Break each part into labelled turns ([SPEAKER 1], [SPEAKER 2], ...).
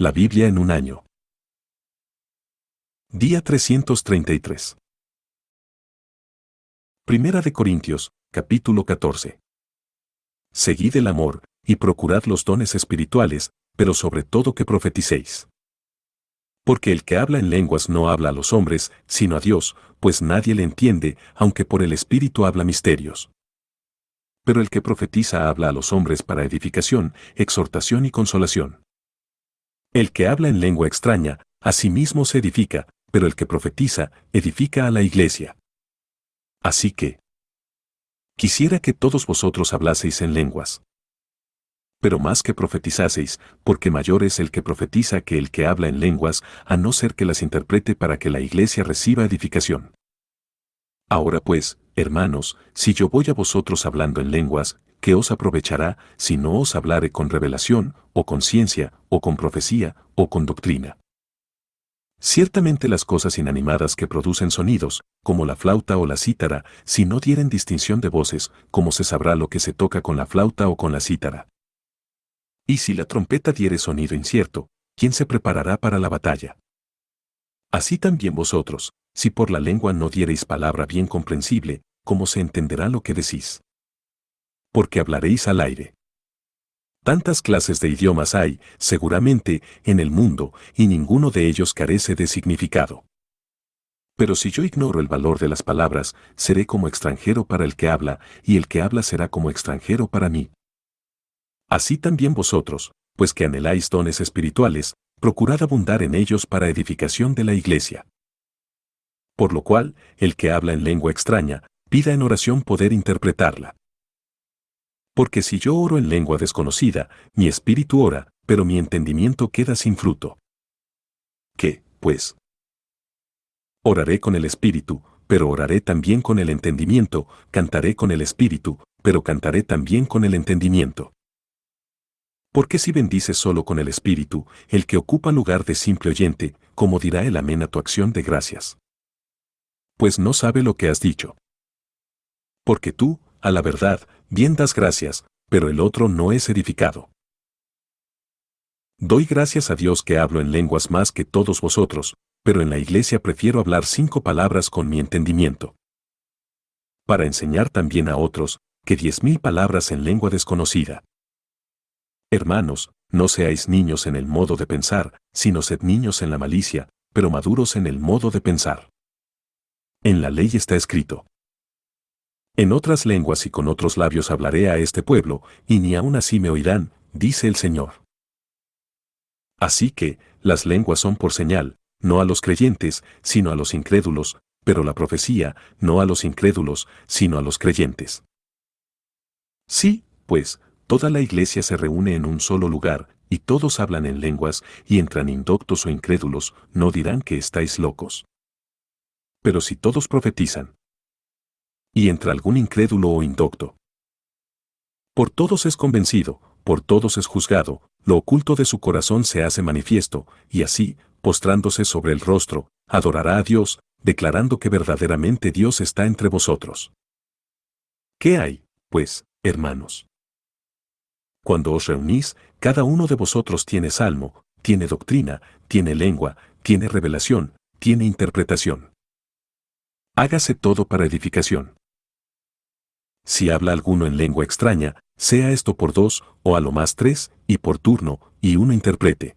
[SPEAKER 1] La Biblia en un año. Día 333. Primera de Corintios, capítulo 14. Seguid el amor, y procurad los dones espirituales, pero sobre todo que profeticéis. Porque el que habla en lenguas no habla a los hombres, sino a Dios, pues nadie le entiende, aunque por el Espíritu habla misterios. Pero el que profetiza habla a los hombres para edificación, exhortación y consolación. El que habla en lengua extraña, a sí mismo se edifica, pero el que profetiza, edifica a la iglesia. Así que, quisiera que todos vosotros hablaseis en lenguas. Pero más que profetizaseis, porque mayor es el que profetiza que el que habla en lenguas, a no ser que las interprete para que la iglesia reciba edificación. Ahora pues, hermanos, si yo voy a vosotros hablando en lenguas, ¿qué os aprovechará si no os hablare con revelación, o con ciencia, o con profecía, o con doctrina? Ciertamente las cosas inanimadas que producen sonidos, como la flauta o la cítara, si no dieren distinción de voces, ¿cómo se sabrá lo que se toca con la flauta o con la cítara? Y si la trompeta diere sonido incierto, ¿quién se preparará para la batalla? Así también vosotros, si por la lengua no diereis palabra bien comprensible, ¿cómo se entenderá lo que decís? Porque hablaréis al aire. Tantas clases de idiomas hay, seguramente, en el mundo, y ninguno de ellos carece de significado. Pero si yo ignoro el valor de las palabras, seré como extranjero para el que habla, y el que habla será como extranjero para mí. Así también vosotros, pues que anheláis dones espirituales, procurad abundar en ellos para edificación de la iglesia. Por lo cual, el que habla en lengua extraña, pida en oración poder interpretarla. Porque si yo oro en lengua desconocida, mi espíritu ora, pero mi entendimiento queda sin fruto. ¿Qué, pues? Oraré con el espíritu, pero oraré también con el entendimiento, cantaré con el espíritu, pero cantaré también con el entendimiento. Porque si bendices solo con el espíritu, el que ocupa lugar de simple oyente, ¿cómo dirá el amén a tu acción de gracias? Pues no sabe lo que has dicho. Porque tú, a la verdad, bien das gracias, pero el otro no es edificado. Doy gracias a Dios que hablo en lenguas más que todos vosotros, pero en la iglesia prefiero hablar 5 palabras con mi entendimiento. Para enseñar también a otros, que 10.000 palabras en lengua desconocida. Hermanos, no seáis niños en el modo de pensar, sino sed niños en la malicia, pero maduros en el modo de pensar. En la ley está escrito: en otras lenguas y con otros labios hablaré a este pueblo, y ni aun así me oirán, dice el Señor. Así que, las lenguas son por señal, no a los creyentes, sino a los incrédulos, pero la profecía, no a los incrédulos, sino a los creyentes. Sí, pues, toda la iglesia se reúne en un solo lugar, y todos hablan en lenguas, y entran indoctos o incrédulos, no dirán que estáis locos. Pero si todos profetizan, y entra algún incrédulo o indocto, por todos es convencido, por todos es juzgado, lo oculto de su corazón se hace manifiesto, y así, postrándose sobre el rostro, adorará a Dios, declarando que verdaderamente Dios está entre vosotros. ¿Qué hay, pues, hermanos? Cuando os reunís, cada uno de vosotros tiene salmo, tiene doctrina, tiene lengua, tiene revelación, tiene interpretación. Hágase todo para edificación. Si habla alguno en lengua extraña, sea esto por 2, o a lo más 3, y por turno, y uno interprete.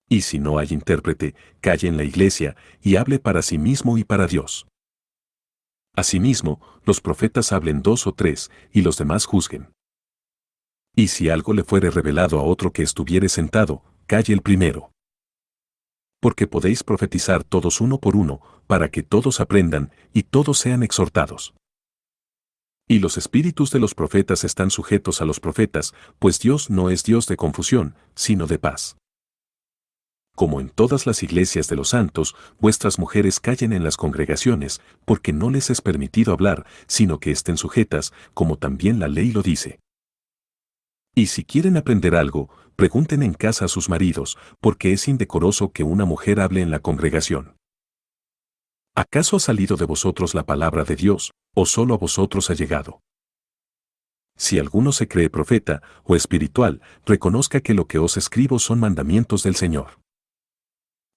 [SPEAKER 1] Y si no hay intérprete, calle en la iglesia, y hable para sí mismo y para Dios. Asimismo, los profetas hablen 2 o 3, y los demás juzguen. Y si algo le fuere revelado a otro que estuviere sentado, calle el primero. Porque podéis profetizar todos uno por uno, para que todos aprendan, y todos sean exhortados. Y los espíritus de los profetas están sujetos a los profetas, pues Dios no es Dios de confusión, sino de paz. Como en todas las iglesias de los santos, vuestras mujeres callen en las congregaciones, porque no les es permitido hablar, sino que estén sujetas, como también la ley lo dice. Y si quieren aprender algo, pregunten en casa a sus maridos, porque es indecoroso que una mujer hable en la congregación. ¿Acaso ha salido de vosotros la palabra de Dios, o solo a vosotros ha llegado? Si alguno se cree profeta o espiritual, reconozca que lo que os escribo son mandamientos del Señor.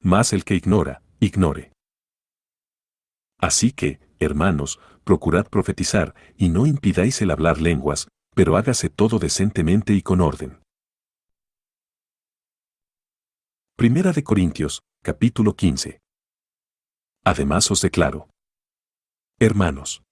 [SPEAKER 1] Mas el que ignora, ignore. Así que, hermanos, procurad profetizar, y no impidáis el hablar lenguas, pero hágase todo decentemente y con orden. Primera de Corintios, capítulo 15. Además os declaro, hermanos,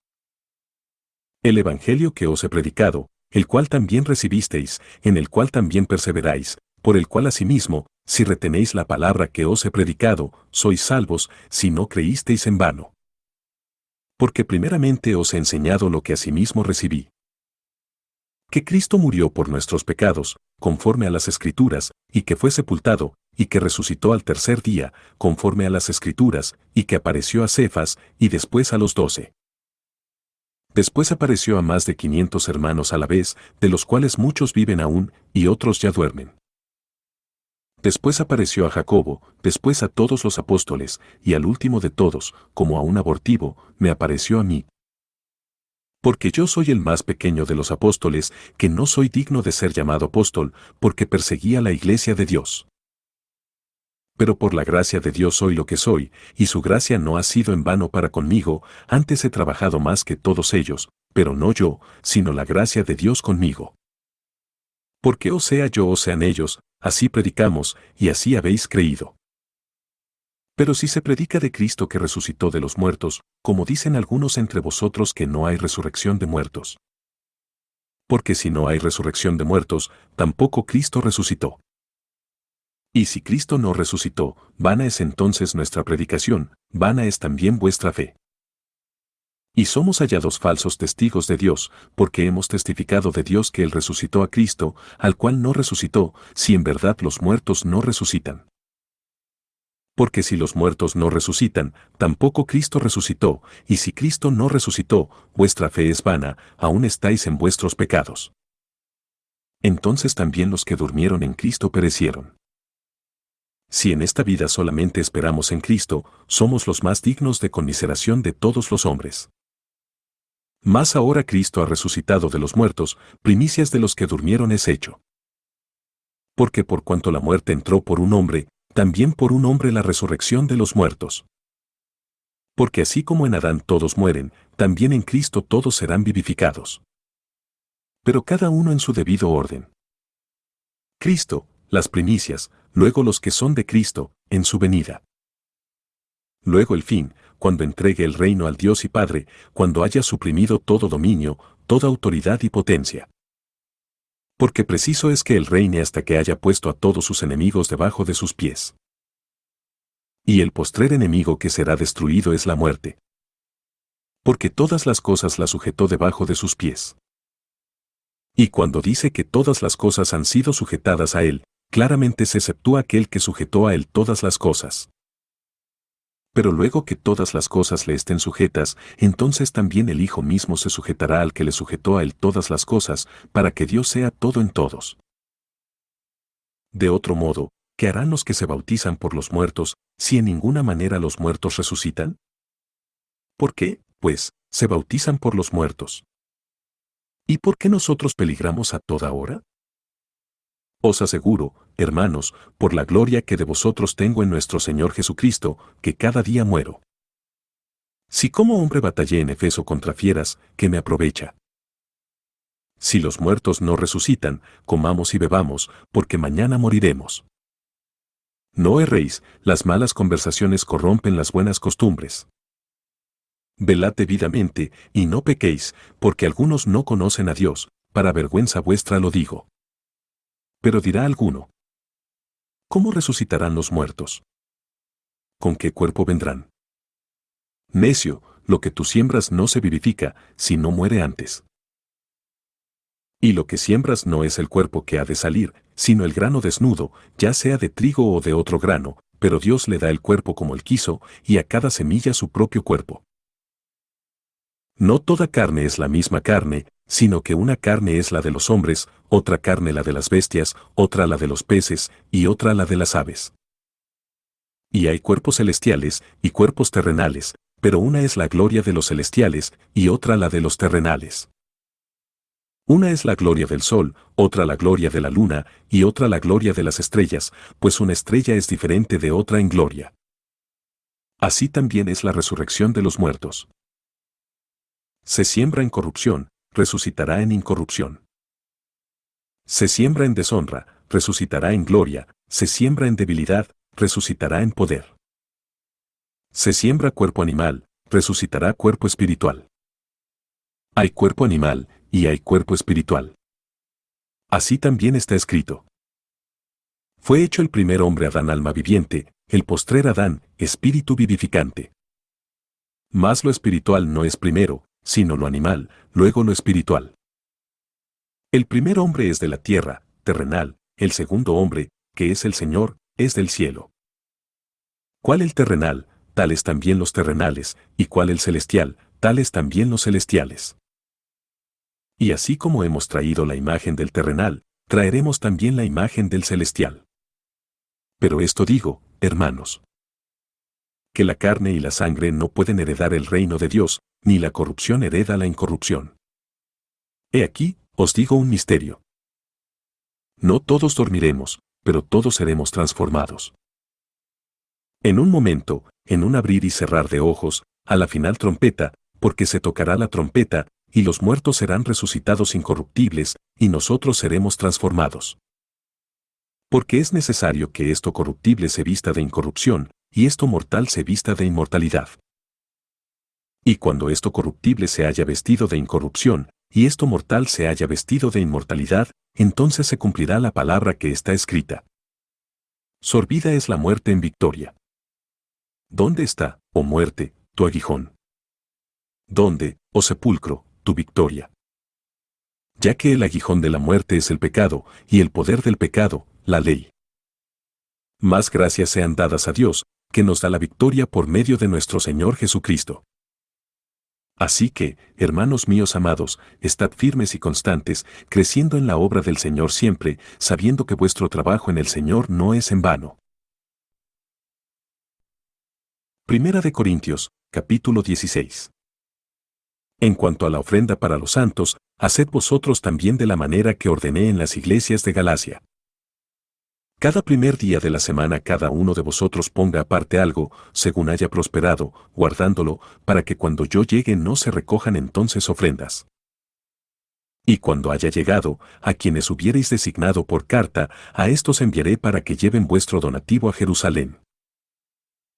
[SPEAKER 1] el evangelio que os he predicado, el cual también recibisteis, en el cual también perseveráis, por el cual asimismo, si retenéis la palabra que os he predicado, sois salvos, si no creísteis en vano. Porque primeramente os he enseñado lo que asimismo recibí. Que Cristo murió por nuestros pecados, conforme a las Escrituras, y que fue sepultado, y que resucitó al tercer día, conforme a las Escrituras, y que apareció a Cefas, y después a los 12. Después apareció a más de 500 hermanos a la vez, de los cuales muchos viven aún, y otros ya duermen. Después apareció a Jacobo, después a todos los apóstoles, y al último de todos, como a un abortivo, me apareció a mí. Porque yo soy el más pequeño de los apóstoles, que no soy digno de ser llamado apóstol, porque perseguía la iglesia de Dios. Pero por la gracia de Dios soy lo que soy, y su gracia no ha sido en vano para conmigo, antes he trabajado más que todos ellos, pero no yo, sino la gracia de Dios conmigo. Porque o sea yo o sean ellos, así predicamos, y así habéis creído. Pero si se predica de Cristo que resucitó de los muertos, como dicen algunos entre vosotros que no hay resurrección de muertos. Porque si no hay resurrección de muertos, tampoco Cristo resucitó. Y si Cristo no resucitó, vana es entonces nuestra predicación, vana es también vuestra fe. Y somos hallados falsos testigos de Dios, porque hemos testificado de Dios que Él resucitó a Cristo, al cual no resucitó, si en verdad los muertos no resucitan. Porque si los muertos no resucitan, tampoco Cristo resucitó, y si Cristo no resucitó, vuestra fe es vana, aún estáis en vuestros pecados. Entonces también los que durmieron en Cristo perecieron. Si en esta vida solamente esperamos en Cristo, somos los más dignos de conmiseración de todos los hombres. Mas ahora Cristo ha resucitado de los muertos, primicias de los que durmieron es hecho. Porque por cuanto la muerte entró por un hombre, también por un hombre la resurrección de los muertos. Porque así como en Adán todos mueren, también en Cristo todos serán vivificados. Pero cada uno en su debido orden. Cristo, las primicias, luego los que son de Cristo, en su venida. Luego el fin, cuando entregue el reino al Dios y Padre, cuando haya suprimido todo dominio, toda autoridad y potencia. Porque preciso es que Él reine hasta que haya puesto a todos sus enemigos debajo de sus pies. Y el postrer enemigo que será destruido es la muerte. Porque todas las cosas la sujetó debajo de sus pies. Y cuando dice que todas las cosas han sido sujetadas a Él, claramente se exceptúa aquel que sujetó a Él todas las cosas. Pero luego que todas las cosas le estén sujetas, entonces también el Hijo mismo se sujetará al que le sujetó a Él todas las cosas, para que Dios sea todo en todos. De otro modo, ¿qué harán los que se bautizan por los muertos, si en ninguna manera los muertos resucitan? ¿Por qué, pues, se bautizan por los muertos? ¿Y por qué nosotros peligramos a toda hora? Os aseguro, hermanos, por la gloria que de vosotros tengo en nuestro Señor Jesucristo, que cada día muero. Si como hombre batallé en Efeso contra fieras, ¿qué me aprovecha? Si los muertos no resucitan, comamos y bebamos, porque mañana moriremos. No erréis, las malas conversaciones corrompen las buenas costumbres. Velad debidamente, y no pequéis, porque algunos no conocen a Dios, para vergüenza vuestra lo digo. Pero dirá alguno: ¿cómo resucitarán los muertos? ¿Con qué cuerpo vendrán? Necio, lo que tú siembras no se vivifica, si no muere antes. Y lo que siembras no es el cuerpo que ha de salir, sino el grano desnudo, ya sea de trigo o de otro grano, pero Dios le da el cuerpo como Él quiso, y a cada semilla su propio cuerpo. No toda carne es la misma carne, sino que una carne es la de los hombres, otra carne la de las bestias, otra la de los peces, y otra la de las aves. Y hay cuerpos celestiales y cuerpos terrenales, pero una es la gloria de los celestiales, y otra la de los terrenales. Una es la gloria del sol, otra la gloria de la luna, y otra la gloria de las estrellas, pues una estrella es diferente de otra en gloria. Así también es la resurrección de los muertos. Se siembra en corrupción, resucitará en incorrupción. Se siembra en deshonra, resucitará en gloria, se siembra en debilidad, resucitará en poder. Se siembra cuerpo animal, resucitará cuerpo espiritual. Hay cuerpo animal, y hay cuerpo espiritual. Así también está escrito. Fue hecho el primer hombre Adán alma viviente, el postrer Adán, espíritu vivificante. Mas lo espiritual no es primero, sino lo animal, luego lo espiritual. El primer hombre es de la tierra, terrenal, el segundo hombre, que es el Señor, es del cielo. ¿Cuál el terrenal? Tales también los terrenales, y cuál el celestial, tales también los celestiales. Y así como hemos traído la imagen del terrenal, traeremos también la imagen del celestial. Pero esto digo, hermanos, que la carne y la sangre no pueden heredar el reino de Dios, ni la corrupción hereda la incorrupción. He aquí, os digo un misterio. No todos dormiremos, pero todos seremos transformados. En un momento, en un abrir y cerrar de ojos, a la final trompeta, porque se tocará la trompeta, y los muertos serán resucitados incorruptibles, y nosotros seremos transformados. Porque es necesario que esto corruptible se vista de incorrupción, y esto mortal se vista de inmortalidad. Y cuando esto corruptible se haya vestido de incorrupción, y esto mortal se haya vestido de inmortalidad, entonces se cumplirá la palabra que está escrita. Sorbida es la muerte en victoria. ¿Dónde está, oh muerte, tu aguijón? ¿Dónde, oh sepulcro, tu victoria? Ya que el aguijón de la muerte es el pecado, y el poder del pecado, la ley. Más gracias sean dadas a Dios, que nos da la victoria por medio de nuestro Señor Jesucristo. Así que, hermanos míos amados, estad firmes y constantes, creciendo en la obra del Señor siempre, sabiendo que vuestro trabajo en el Señor no es en vano. Primera de Corintios, capítulo 16. En cuanto a la ofrenda para los santos, haced vosotros también de la manera que ordené en las iglesias de Galacia. Cada primer día de la semana cada uno de vosotros ponga aparte algo, según haya prosperado, guardándolo, para que cuando yo llegue no se recojan entonces ofrendas. Y cuando haya llegado, a quienes hubiereis designado por carta, a estos enviaré para que lleven vuestro donativo a Jerusalén.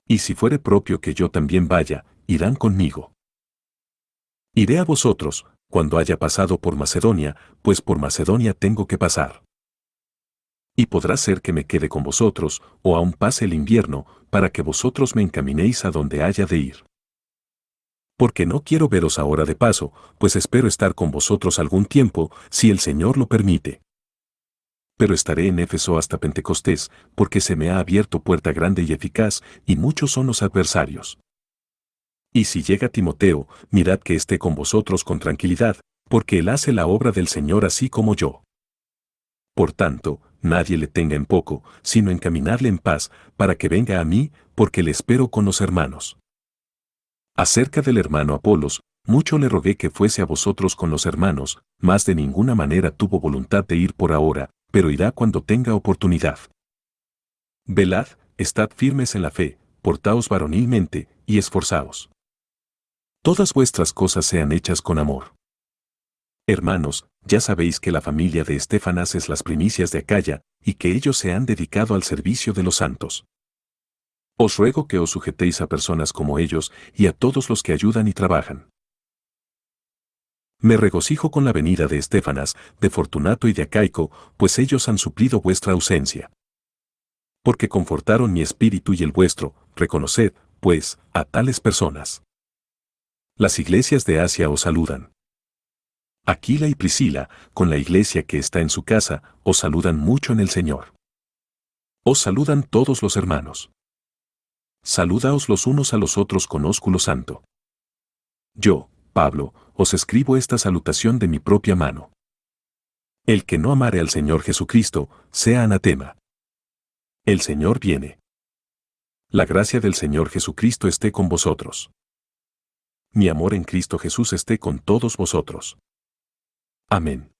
[SPEAKER 1] Y si fuere propio que yo también vaya, irán conmigo. Iré a vosotros, cuando haya pasado por Macedonia, pues por Macedonia tengo que pasar. Y podrá ser que me quede con vosotros, o aún pase el invierno, para que vosotros me encaminéis a donde haya de ir. Porque no quiero veros ahora de paso, pues espero estar con vosotros algún tiempo, si el Señor lo permite. Pero estaré en Éfeso hasta Pentecostés, porque se me ha abierto puerta grande y eficaz, y muchos son los adversarios. Y si llega Timoteo, mirad que esté con vosotros con tranquilidad, porque él hace la obra del Señor así como yo. Por tanto, nadie le tenga en poco, sino encaminarle en paz, para que venga a mí, porque le espero con los hermanos. Acerca del hermano Apolos, mucho le rogué que fuese a vosotros con los hermanos, mas de ninguna manera tuvo voluntad de ir por ahora, pero irá cuando tenga oportunidad. Velad, estad firmes en la fe, portaos varonilmente, y esforzaos. Todas vuestras cosas sean hechas con amor. Hermanos, ya sabéis que la familia de Estéfanas es las primicias de Acaya, y que ellos se han dedicado al servicio de los santos. Os ruego que os sujetéis a personas como ellos, y a todos los que ayudan y trabajan. Me regocijo con la venida de Estéfanas, de Fortunato y de Acaico, pues ellos han suplido vuestra ausencia. Porque confortaron mi espíritu y el vuestro, reconoced, pues, a tales personas. Las iglesias de Asia os saludan. Aquila y Priscila, con la iglesia que está en su casa, os saludan mucho en el Señor. Os saludan todos los hermanos. Saludaos los unos a los otros con ósculo santo. Yo, Pablo, os escribo esta salutación de mi propia mano. El que no amare al Señor Jesucristo, sea anatema. El Señor viene. La gracia del Señor Jesucristo esté con vosotros. Mi amor en Cristo Jesús esté con todos vosotros. Amén.